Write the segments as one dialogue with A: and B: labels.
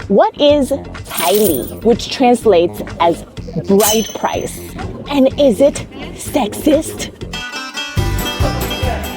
A: What is Caili, which translates as bride price? And is it sexist?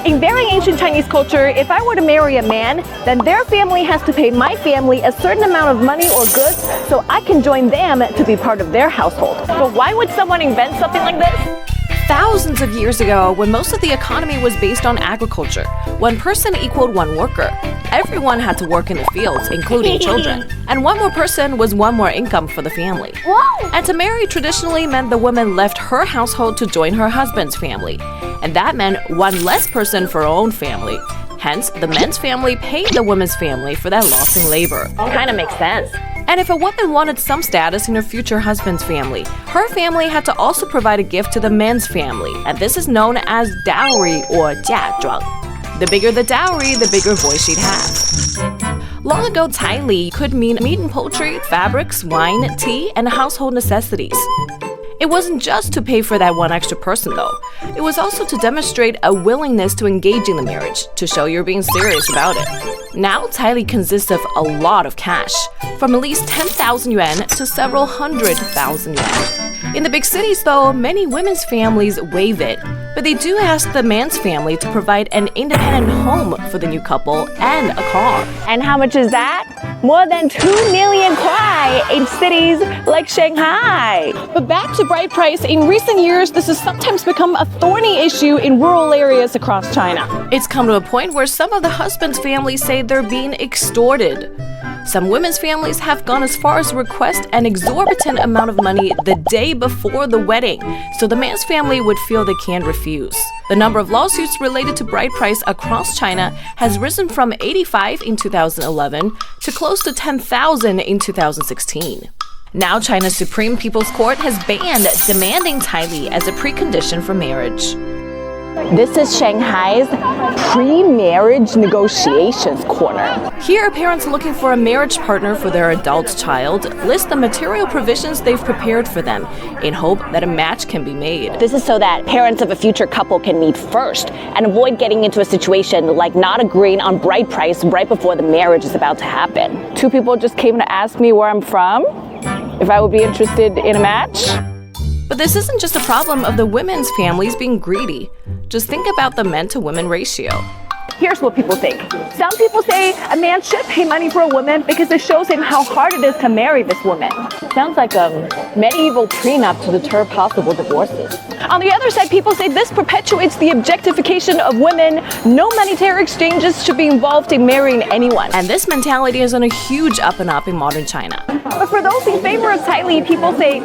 B: In very ancient Chinese culture, if I were to marry a man, then their family has to pay my family a certain amount of money or goods so I can join them to be part of their household. But why would someone invent something like this?
C: Thousands of years ago, when most of the economy was based on agriculture, one person equaled one worker. Everyone had to work in the fields, including children. And one more person was one more income for the family.
A: Whoa!
C: And to marry traditionally meant the woman left her household to join her husband's family. And that meant one less person for her own family. Hence, the men's family paid the woman's family for that loss in labor.
B: Kind of makes sense.
C: And if a woman wanted some status in her future husband's family, her family had to also provide a gift to the man's family, and this is known as dowry or 嫁妆. The bigger the dowry, the bigger voice she'd have. Long ago, Caili could mean meat and poultry, fabrics, wine, tea, and household necessities. It wasn't just to pay for that one extra person, though. It was also to demonstrate a willingness to engage in the marriage, to show you're being serious about it. Now, Caili consists of a lot of cash, from at least 10,000 yuan to several 100,000 yuan. In the big cities, though, many women's families waive it, but they do ask the man's family to provide an independent home for the new couple and a car.
B: And how much is that? More than 2 million kwai in cities like Shanghai. But back to bride price, in recent years, this has sometimes become a thorny issue in rural areas across China.
C: It's come to a point where some of the husband's families say they're being extorted. Some women's families have gone as far as to request an exorbitant amount of money the day before the wedding, so the man's family would feel they can't refuse. The number of lawsuits related to bride price across China has risen from 85 in 2011 to close to 10,000 in 2016. Now, China's Supreme People's Court has banned demanding Caili as a precondition for marriage.
A: This is Shanghai's pre-marriage negotiations corner.
C: Here, parents looking for a marriage partner for their adult child list the material provisions they've prepared for them in hope that a match can be made.
A: This is so that parents of a future couple can meet first and avoid getting into a situation like not agreeing on bride price right before the marriage is about to happen. 2 people just came to ask me where I'm from, if I would be interested in a match.
C: But this isn't just a problem of the women's families being greedy. Just think about the men-to-women ratio.
B: Here's what people think. Some people say a man should pay money for a woman because it shows him how hard it is to marry this woman.
A: Sounds like a medieval prenup to deter possible divorces.
B: On the other side, people say this perpetuates the objectification of women. No monetary exchanges should be involved in marrying anyone.
C: And this mentality is on a huge up and up in modern China.
B: But for those in favor of Caili, people say,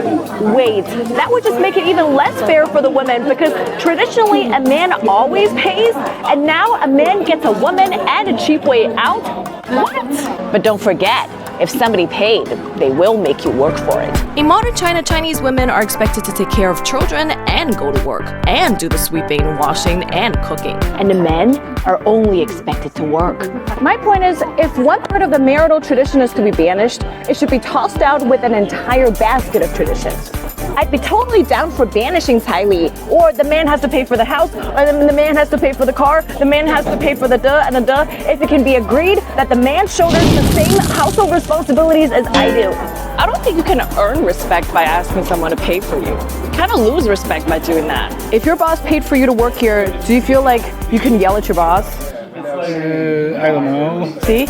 B: wait, that would just make it even less fair for the women because traditionally a man always pays, and now a man gets a woman and a cheap way out? What?
A: But don't forget, if somebody paid, they will make you work for it.
C: In modern China, Chinese women are expected to take care of children and go to work, and do the sweeping, washing, and cooking.
A: And the men are only expected to work.
B: My point is, if one part of the marital tradition is to be banished, it should be tossed out with an entire basket of traditions. I'd be totally down for banishing Caili, or the man has to pay for the house, or the man has to pay for the car, the man has to pay for the duh and the duh, if it can be agreed that the man shoulders the same household responsibilities as I do.
A: I don't think you can earn respect by asking someone to pay for you. You kind of lose respect by doing that.
B: If your boss paid for you to work here, do you feel like you can yell at your boss?
D: I don't know.
B: See?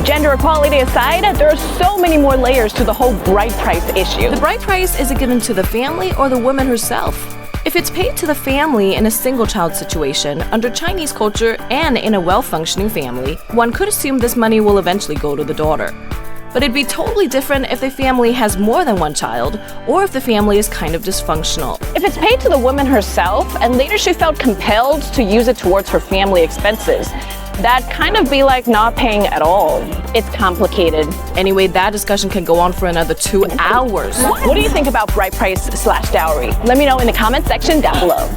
B: Gender equality aside, there are so many more layers to the whole bride price issue.
C: The bride price is it given to the family or the woman herself? If it's paid to the family in a single-child situation, under Chinese culture and in a well-functioning family, one could assume this money will eventually go to the daughter. But it'd be totally different if the family has more than one child, or if the family is kind of dysfunctional.
A: If it's paid to the woman herself, and later she felt compelled to use it towards her family expenses, that'd kind of be like not paying at all. It's complicated.
C: Anyway, that discussion can go on for another 2 hours.
A: What do you think about bride price / dowry? Let me know in the comment section down below.